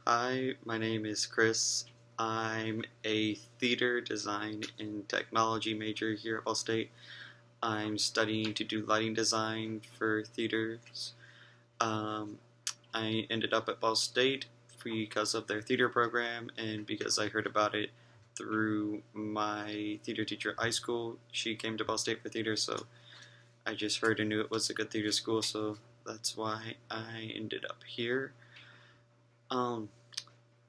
Hi, my name is Chris. I'm a theater design and technology major here at Ball State. I'm studying to do lighting design for theaters. Um, I ended up at Ball State because of their theater program and because I heard about it through my theater teacher at high school. She came to Ball State for theater, so I just heard and knew it was a good theater school, so that's why I ended up here. Um,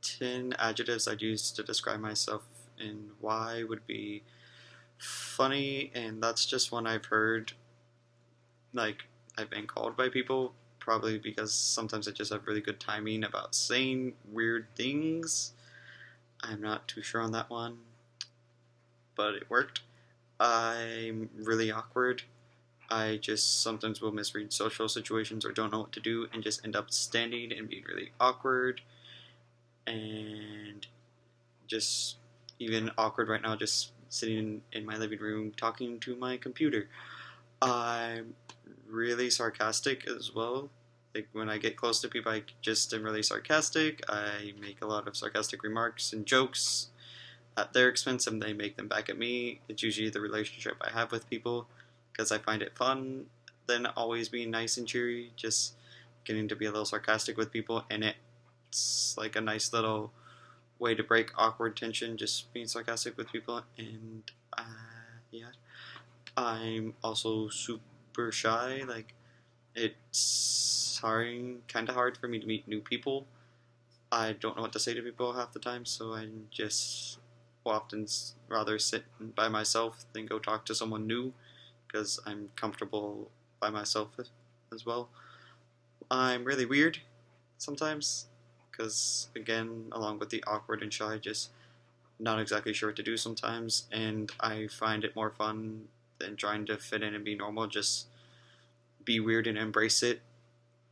10 adjectives I'd use to describe myself and why would be funny, and that's just one I've heard, like, I've been called by people, probably because sometimes I just have really good timing about saying weird things. I'm not too sure on that one, but it worked. I'm really awkward. I just sometimes will misread social situations or don't know what to do and just end up standing and being really awkward and just even awkward right now, just sitting in my living room talking to my computer. I'm really sarcastic as well. Like when I get close to people, I just am really sarcastic. I make a lot of sarcastic remarks and jokes at their expense, and they make them back at me. It's usually the relationship I have with people because I find it fun. Then always being nice and cheery, just getting to be a little sarcastic with people, and it's like a nice little way to break awkward tension, just being sarcastic with people. And yeah, I'm also super shy. Like it's kind of hard for me to meet new people. I don't know what to say to people half the time, so I just will often rather sit by myself than go talk to someone new because I'm comfortable by myself as well. I'm really weird sometimes because, again, along with the awkward and shy, just not exactly sure what to do sometimes, and I find it more fun than trying to fit in and be normal. Just be weird and embrace it,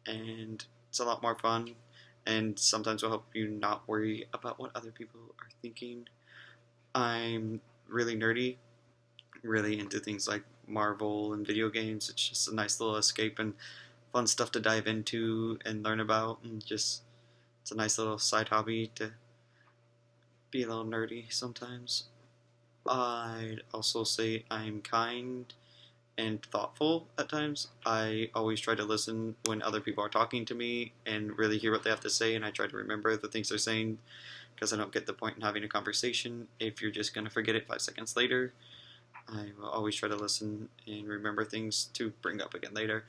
and it's a lot more fun, and sometimes will help you not worry about what other people are thinking. I'm really nerdy, really into things like Marvel and video games. It's just a nice little escape and fun stuff to dive into and learn about, and just it's a nice little side hobby to be a little nerdy sometimes. I'd also say I'm kind and thoughtful at times. I always try to listen when other people are talking to me and really hear what they have to say, and I try to remember the things they're saying because I don't get the point in having a conversation if you're just going to forget it 5 seconds later. I will always try to listen and remember things to bring up again later.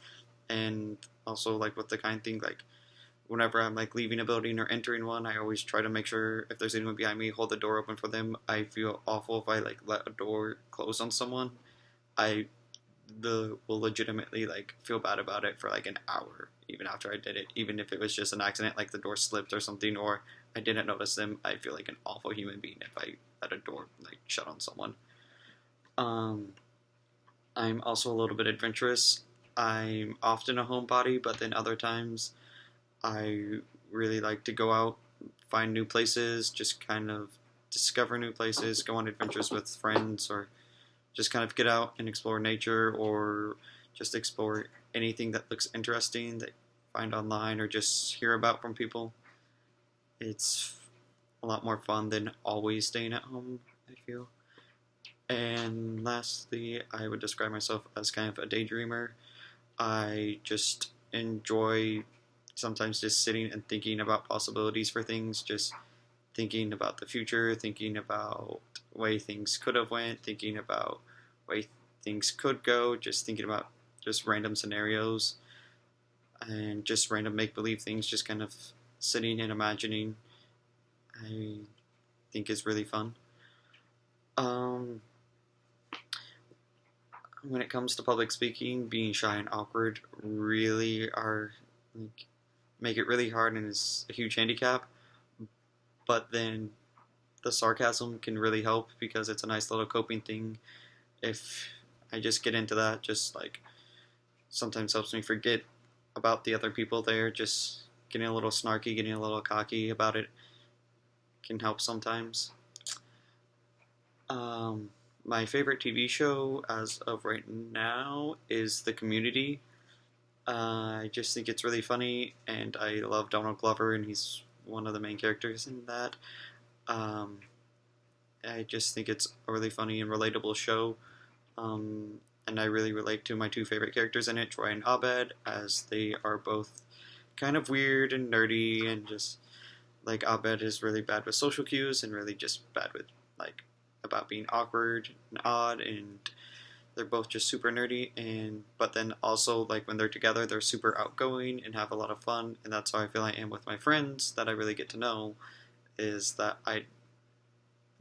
And also, like with the kind thing, like whenever I'm like leaving a building or entering one, I always try to make sure if there's anyone behind me, hold the door open for them. I feel awful if I like let a door close on someone. I will legitimately like feel bad about it for like an hour, even after I did it, even if it was just an accident, like the door slipped or something, or I didn't notice them. I feel like an awful human being if I let a door like shut on someone. Um, I'm also a little bit adventurous. I'm often a homebody, but then other times I really like to go out, find new places, just kind of discover new places, go on adventures with friends, or just kind of get out and explore nature, or just explore anything that looks interesting that you find online or just hear about from people. It's a lot more fun than always staying at home, I feel. And lastly, I would describe myself as kind of a daydreamer. I just enjoy sometimes just sitting and thinking about possibilities for things, just thinking about the future, thinking about way things could have went, thinking about way things could go, just thinking about just random scenarios and just random make believe things, just kind of sitting and imagining. I think is really fun. Um, when it comes to public speaking, being shy and awkward really are like make it really hard and is a huge handicap. But then the sarcasm can really help because it's a nice little coping thing. If I just get into that, just like sometimes helps me forget about the other people there. Just getting a little snarky, getting a little cocky about it can help sometimes. My favorite TV show as of right now is The Community. I just think it's really funny, and I love Donald Glover, and he's one of the main characters in that. Um, I just think it's a really funny and relatable show. And I really relate to my two favorite characters in it, Troy and Abed, as they are both kind of weird and nerdy, and just like Abed is really bad with social cues and really just bad with like about being awkward and odd, and they're both just super nerdy. And but then also like when they're together, they're super outgoing and have a lot of fun, and that's how I feel I am with my friends that I really get to know. Is that I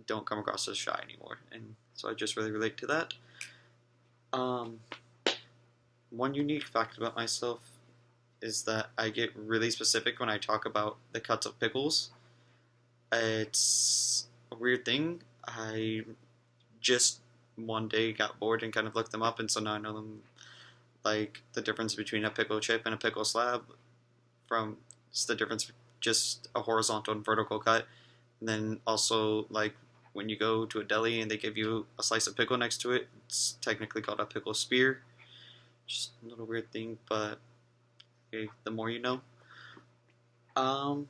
don't come across as shy anymore, and so I just really relate to that. Um, One unique fact about myself is that I get really specific when I talk about the cuts of pickles. It's a weird thing. I just one day got bored and kind of looked them up, and so now I know them, like the difference between a pickle chip and a pickle slab. From it's the difference, just a horizontal and vertical cut. And then also like when you go to a deli and they give you a slice of pickle next to it, it's technically called a pickle spear. Just a little weird thing, but okay, the more you know. Um,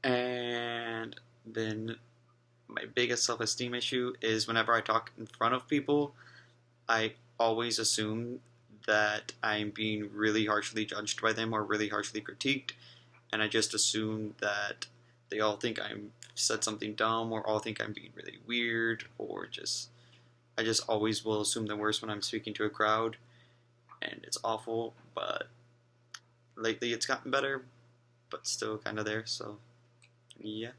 and then my biggest self-esteem issue is whenever I talk in front of people, I always assume that I'm being really harshly judged by them or really harshly critiqued, and I just assume that they all think I'm said something dumb or all think I'm being really weird, or just I just always will assume the worst when I'm speaking to a crowd, and it's awful. But lately it's gotten better, but still kind of there. So yeah.